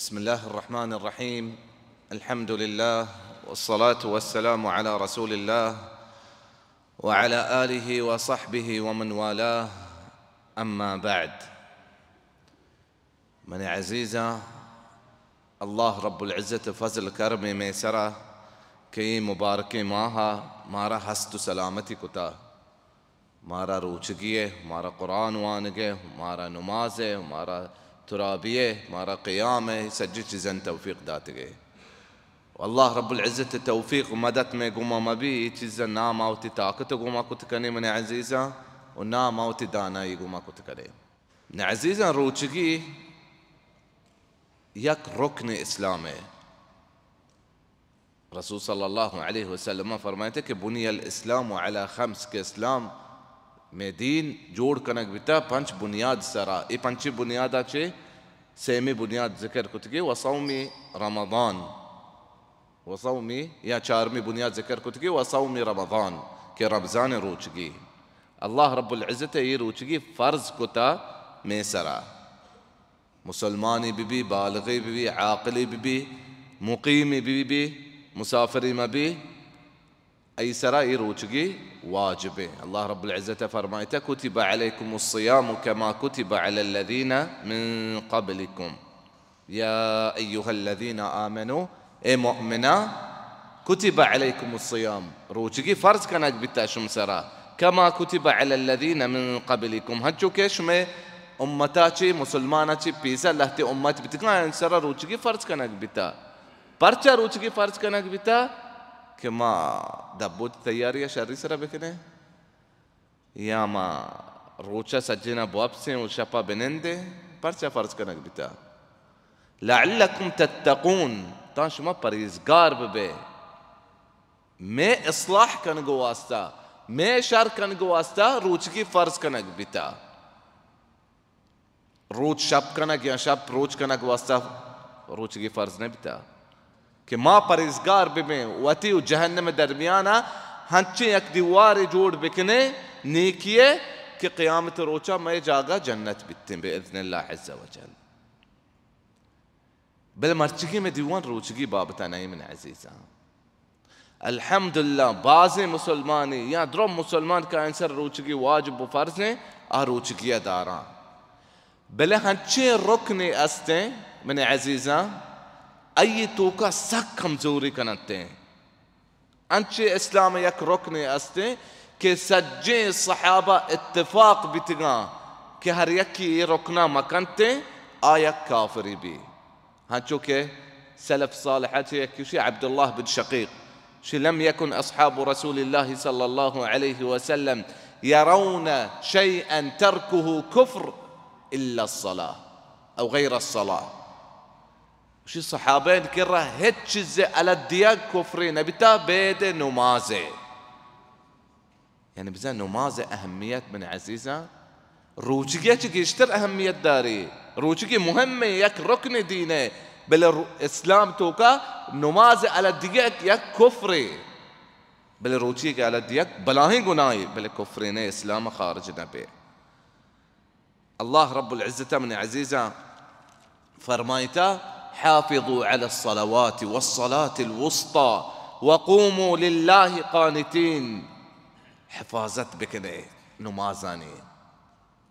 بسم الله الرحمن الرحيم. الحمد لله والصلاة والسلام على رسول الله وعلى آله وصحبه ومن والاه، أما بعد. من عزيزة الله رب العزة فضل كرم ميسرة كي مباركي مارا هستو سلامتي كتا مارا روچگيه مارا قرآن وانگه مارا نمازه مارا ترابيه مارا قيامه سجل چیزن توفيق داتگه. والله رب العزة التوفيق ومدت میں گما مبی چیزن نام آوتی طاقت گما کت کنی من عزيزة ونام آوتی دانائی گما کت کنی من عزيزة. روچگی یک رکن اسلامه. رسول صلی الله علیه وسلم فرمایتے کہ بنی الاسلام على خمس کے اسلام میں دین جوڑ کنک بیتا پنچ بنیاد سرا. ای پنچی بنیادہ چھے سیمی بنیاد ذکر کتگی وصومی رمضان وصومی یا چارمی بنیاد ذکر کتگی وصومی رمضان کہ رمضان روچگی. اللہ رب العزت یہ روچگی فرض کتا میں سرا. مسلمانی بی بالغی بی عاقلی بی مقیمی بی مسافری مبی أي سرائر روچگی واجبه. الله رب العزة فرمائته كتب عليكم الصيام كما كتب على الذين من قبلكم يا أيها الذين آمنوا أي مؤمنا كتب عليكم الصيام. روچگی فرض کنک بیتا شم سرا كما كتب على الذين من قبلكم. هجو كش میں امتا چی مسلمانا چی پیسا لہتی امت بتکان سرا روچگی فرض کنک بیتا پرچا روچگی فرض کنک بیتا کہ ما دبوت تیاری شرری سرا بکنے یا ما روچا سجنا بوابسیں و شپا بنندے پرچا فرض کنک بیتا لعلکم تتقون تا شما پریزگار ببے میں اصلاح کنگو واسطہ میں شر کنگو واسطہ روچگی فرض کنک بیتا. روچ شب کنک یا شب روچ کنک واسطہ روچگی فرض نہیں بیتا کہ ما پریزگار ببیں وتی و جہنم درمیانا ہنچے یک دیوار جوڑ بکنے نیکیے کہ قیامت روچا میں جاگا جنت بیتیں بإذن اللہ عز و جل. بل مرچگی میں دیوان روچگی بابتا نہیں من عزیزہ. الحمدللہ بعض مسلمانی یا درم مسلمان کا انسر روچگی واجب و فرض ہیں آ روچگی داران بلے ہنچے رکنے استیں من عزیزہ ای توکا سک کمزوری کنتے ہیں. انچے اسلام یک رکن استے کہ سجے صحابہ اتفاق بیتگاں کہ ہر یکی یہ رکنہ مکنتے آیا کافری بھی. ہاں چونکہ سلف صالحہ چھے یکیوشی عبداللہ بن شقیق شی لم يكن أصحاب رسول الله صلى الله عليه وسلم يرون شيئا تركه كفر إلا الصلاة أو غير الصلاة. شي صحابين كرة هتشز على الدياق كفرين بتا بيد نمازة يعني بزا نمازة أهميات من عزيزة. روچگی اشتر أهمية داري روچگی مهمة يك ركن دينه بل إسلام توكا نمازة على الدياق يك كفري بل روچگی على الدياق بلاهين گناهي بل كفرين إسلام خارج نبي. الله رب العزة من عزيزة فرمايتا حافظوا على الصلوات والصلاة الوسطى وقوموا لله قانتين. حفاظت بكنه نمازاني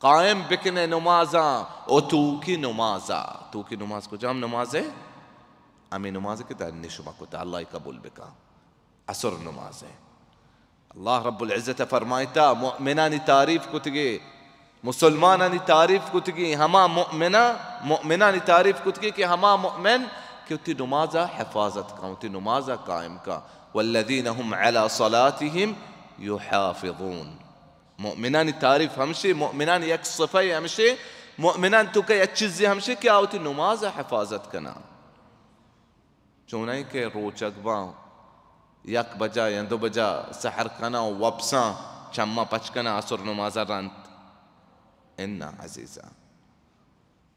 قائم بكنه نمازا او توكي نمازا توكي نماز کو جام نمازه امي نماز كده نشما كده الله يقبل بك عصر نمازه. الله رب العزة فرمايتا مؤمنان تعريف كتگي مسلمانانی تعریف کتگی ہما مؤمنانی تعریف کتگی کہ ہما مؤمن کہ اتی نمازہ حفاظت کا اتی نمازہ قائم کا والذین هم على صلاتهم يحافظون. مؤمنانی تعریف ہمشی مؤمنان یک صفی ہمشی مؤمنان تو کہ یک چیزی ہمشی کہ اتی نمازہ حفاظت کنا چونائی کہ روچک باں یک بجا یا دو بجا سحر کنا وپساں چما پچکنا عصر نمازہ رانت إن عزيزة.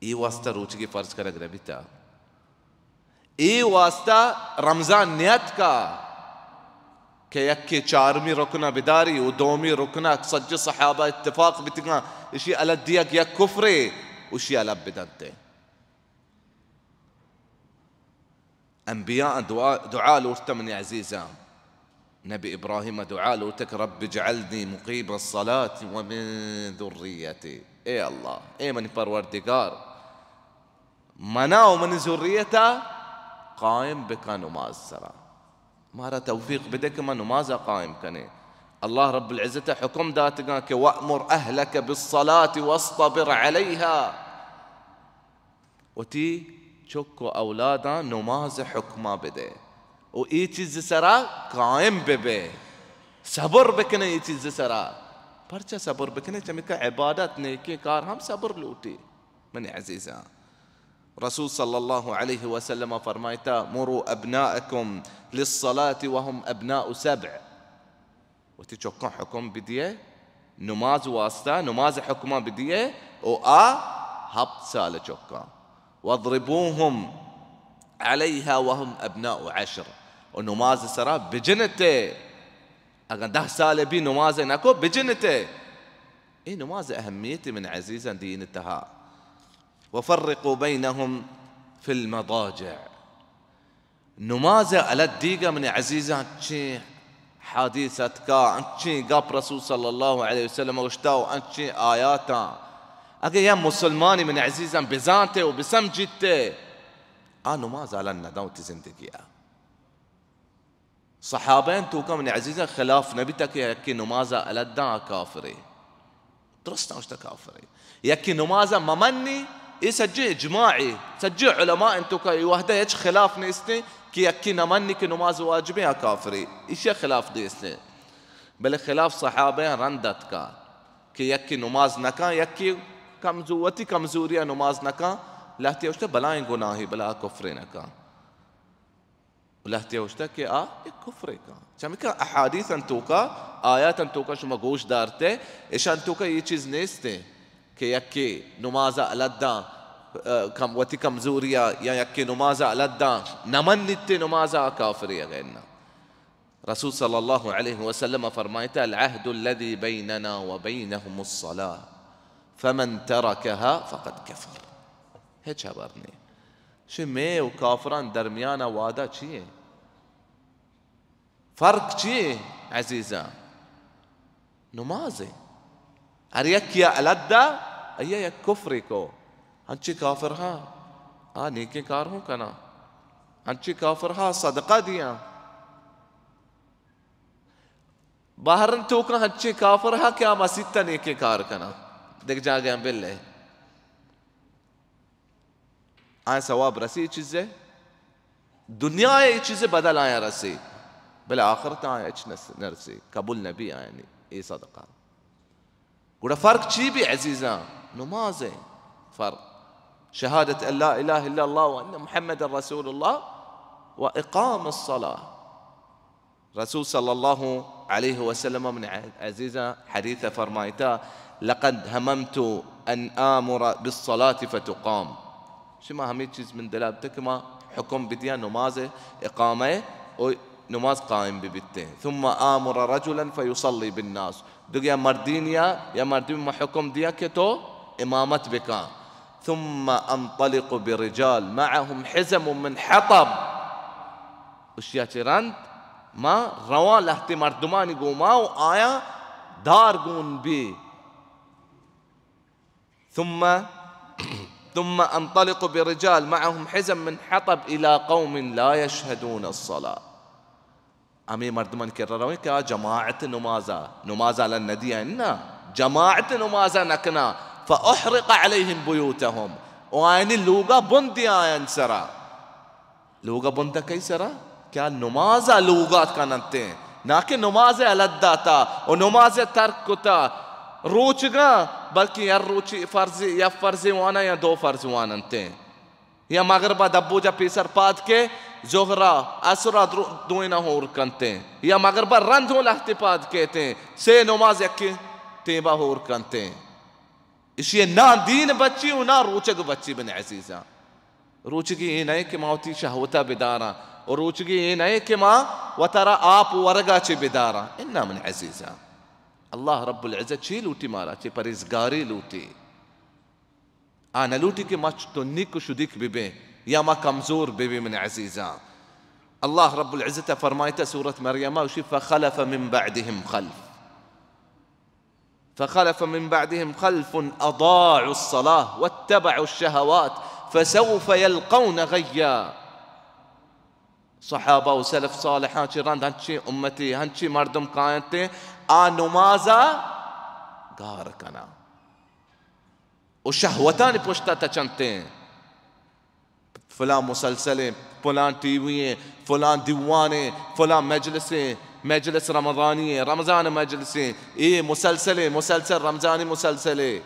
إي واسطة روچگی فرض کرک ربیتا إي واسطة رمضان نیت کا کہ یکی چارمی رکنہ بداری و دومی رکنہ سج صحابہ اتفاق بتگاں اشی على الدیگ یک کفرے وشی على بدنتے. أنبياء دعاء لوتا من عزيزان. نبي إبراهيم دعاء لوتك رب اجعلني مقيم الصلاة ومن ذريتي. إيه الله إيه من پروردگار منا ومن ذريته قائم بك نماز سرا مارا توفيق بدك ما نماز قائم كني. الله رب العزة حكم داتك وأمر أهلك بالصلاة واصطبر عليها. وتي چوكو أولادا نماز حكما بده وإي چیز سرا قائم ببه صبر بکنه ये चीज़ सरा परचा صبر بکنه चमिका عبادت नेकी कार हम صبر लूटी من عزيزا. رسول صلى الله عليه وسلم فرمايتا مروا أبناءكم للصلاة وهم أبناء 7. وتي چوكا حكم بديه نماز واسطة نماز حكما بديه هبط سال چوكا واضربوهم عليها وهم أبناء 10. ونماز سرا بجنته اگر 10 سال بي نماز نكو بجنته. اي نماز أهميتي من عزيزا دينتها. وفرقوا بينهم في المضاجع. نماز على الديقة من عزيزا شي حديثتك انشي قاب رسول صلى الله عليه وسلم واشتاو انشي آياتا اگر يا مسلماني من عزيزا بزانته وبسمجته نماز على الندوت زندگي. صحابين توكا من عزيزا خلاف نبيتك يكي نمازا ألدا كافري درسنا وشتا كافري يكي نمازا ممني يسجي إجماعي سجي علماء انتوكا يوهدا يج خلاف نيستي كي يكي نمني كي نماز واجبها كافري إيش خلاف ديستي بل خلاف صحابين رندتك كي يكي نماز نكا يكي كمزوتي كمزوريا نماز نكا لا تيوشتا بلاين گناهي بلا كفري نكا ولا تيوشتا كي كفري كا چمكا احاديث انتوكا آيات انتوكا شما گوش دارته ايش انتوكا ये चीज नेस्ते कि यक्की नमाज़ अलद्दा कम वती कमजोरिया या यक्की नमाज़ अलद्दा नमन नित्य नमाज़ काफिरी अगेन्ना. रसूल सल्लल्लाहु अलैहि वसल्लम फरमाते العهد الذي بيننا وبينهم الصلاة فمن تركها فقد كفر. هيك خبرني شو مي وكافران درميانا وادا چیه فرق چیه عزيزا نمازه أريك يا ألدا أيه يا كفركو هنشي كافرها نيكي كارهو كنا هنشي كافرها صدقة ديا باهرن توكا هنشي كافرها كيا مسيطة نيكي كار كنا देख जा गए बिल्ले आए सवाब रसी चीजें दुनिया ये चीजें बदल आया रसी बल आखिरत आया नरसी कबूल नबी आया नहीं ये सदका गुड़ा फर्क ची भी अजीजा नमाज है फर्क शहादत अल्ला इलाहा इल्लल्लाह व अन्ना मुहम्मदर रसूलुल्लाह व इकाम الصلاة. रसूल सल्लल्लाहु अलैहि वसल्लम ने अजीजा हदीस फरमाया لقد هممت أن آمر بالصلاة فتقام. شما همي چیز من دلالتك ما حكم بديا نماز إقامة ونماز قائم ببته ثم آمر رجلا فيصلي بالناس دقيا مردين يا مردين ما حكم ديا كتو إمامة بكا ثم أنطلق برجال معهم حزم من حطب وشيا تيراند ما روان لحتي مردماني قوما وآيا دار قون بي ثم أنطلق برجال معهم حزم من حطب إلى قوم لا يشهدون الصلاة. أمي مردمان كرروي كا جماعة نمازا للندية إنا جماعة نمازا نكنا فأحرق عليهم بيوتهم وأين اللوغا بندي آيان سرا لوغا بندا كي سرا كان نمازا لوغات كانت ناكي نمازا لداتا ونمازا تركتا روچگا بلکہ یا روچی فرضی یا فرضی وانا یا دو فرض واننتے یا مغربہ دبوجا پیسر پاد کے زہرہ اسرہ دوئنا ہور کنتے یا مغربہ رند ہو لہتی پاد کہتے سے نماز یکی تیبہ ہور کنتے اسی نا دین بچی و نا روچگ بچی بن عزیزہ روچگی یہ نہیں کہ ماوتی شہوتا بدارا اور روچگی یہ نہیں کہ ماں وطرہ آپ ورگا چی بدارا انہا من عزیزہ. الله رب العزة شي لوتي مالاتي پرهیزگاری لوتي أنا لوتي كي ما تنيك شديك ببي يا ما كمزور ببي من عزيزا الله رب العزة فرمايته سورة مريم وشي فخلف من بعدهم خلف، فخلف من بعدهم خلف أضاعوا الصلاة واتبعوا الشهوات فسوف يلقون غيا. صحابة وسلف صالحان چران هنچی امتی هنچی مردم کائنتے آ نمازا گار کنا و شهوتان پشتا تچنتے ہیں، فلان مسلسلیں، فلان ٹی وی، فلان دیوانے، فلان مجلسیں، مجلس رمضانی، رمضان مجلسیں، یہ مسلسل رمضانی مسلسلیں،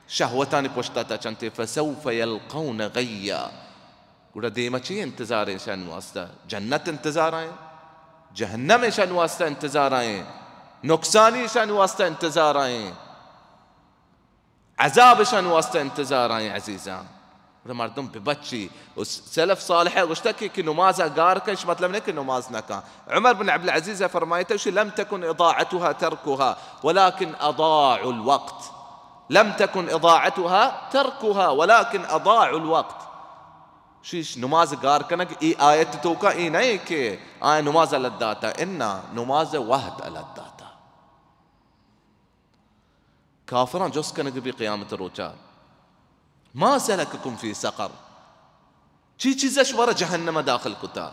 شهوتان پشتا تچنتے فسوف يلقون غیا. گوڑا دیمہ چی انتظار ہیں شان واسطہ؟ جنت انتظار آئیں، جہنم شان واسطہ انتظار آئیں، نقصانی شان واسطہ انتظار آئیں، عذاب شان واسطہ انتظار آئیں عزیزاں. گوڑا مردم پہ بچی سلف صالحہ گوشتا کہ نماز اگار کنش مطلب نہیں کہ نماز نہ کان. عمر بن عبد العزیز فرمائیتا کہ لم تكن اضاعتها تركها ولكن اضاعوا الوقت، لم تكن اضاعتها تركها ولكن اضاعوا الوقت. شیش نماز گار کنک ای آیت تو کا ای نہیں کہ آئے نماز علت داتا، انا نماز وحد علت داتا. کافران جس کنک بھی قیامت روچا ما سلککم فی سقر، چی چیزش ورا جہنم داخل کتا؟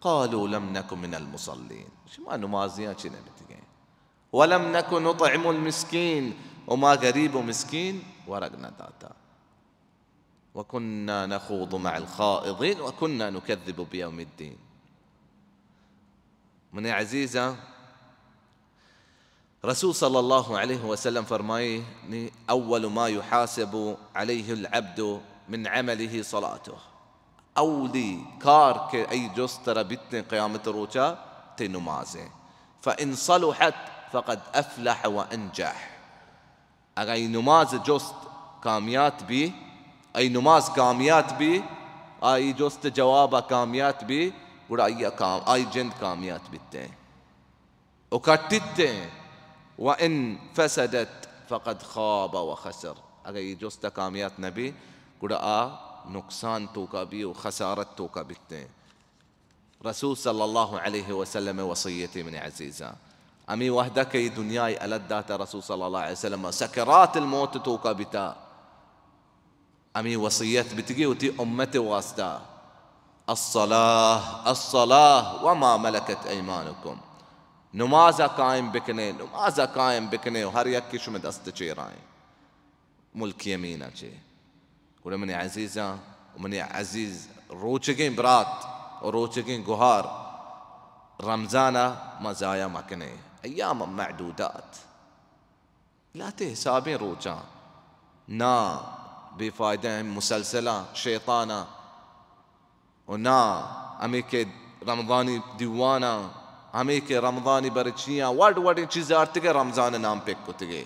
قالوا لم نكن من المصلين، شما نمازیاں چی نبتی گئے، ولم نكن نطعم المسكين، وما غریب و مسکین ورق نہ داتا، وكنا نخوض مع الخائضين وكنا نكذب بيوم الدين. من عزيزة رسول صلى الله عليه وسلم فرمائے أول ما يحاسب عليه العبد من عمله صلاته. أولي كار کے أي جستر بتن قيامت روچا تے نمازیں، فإن صلحت فقد أفلح وأنجح. اگر ای نماز جست کامیات بھی، ای نماز کامیات بھی، آئی جست جوابہ کامیات بھی، گوڑا آئی جند کامیات بیتے ہیں اکٹتے ہیں. وَإِن فَسَدَتْ فَقَدْ خَابَ وَخَسَرْ. اگر یہ جست کامیات نبی گوڑا نقصان تو کا بھی و خسارت تو کا بیتے ہیں. رسول صلی اللہ علیہ وسلم وصیتی من عزیزہ امی وحدہ کی دنیای علت داتا رسول صلی اللہ علیہ وسلم سکرات الموت تو کا بیتا امی وصیت بتگی ہوتی امت واسطہ الصلاة وما ملکت ایمانکم. نمازہ قائم بکنے، نمازہ قائم بکنے ہر یک کی شمد دست چیرائیں ملک یمینہ چے. گوڑے منی عزیزاں منی عزیز روچگیں برات اور روچگیں گوھار رمضانہ مزایا مکنے ایام معدودات لاتے حسابیں روچاں نا بے فائدہ ہیں مسلسلہ شیطانہ و نا ہمیں کے رمضانی دیوانہ ہمیں کے رمضانی برچیاں وڈ چیز آرتے گے رمضان نام پہ کتے گے.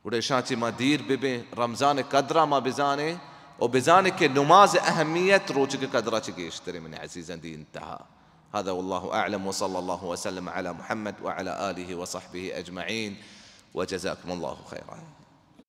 گوڑے شانچی ما دیر بے رمضان قدرہ ما بزانے و بزانے کے نماز اہمیت روچ کے قدرہ چکے اشترے من عزیزاً دی انتہا. هذا والله أعلم وصلى الله وسلم على محمد وعلى آله وصحبه أجمعين وجزاكم الله خيرا.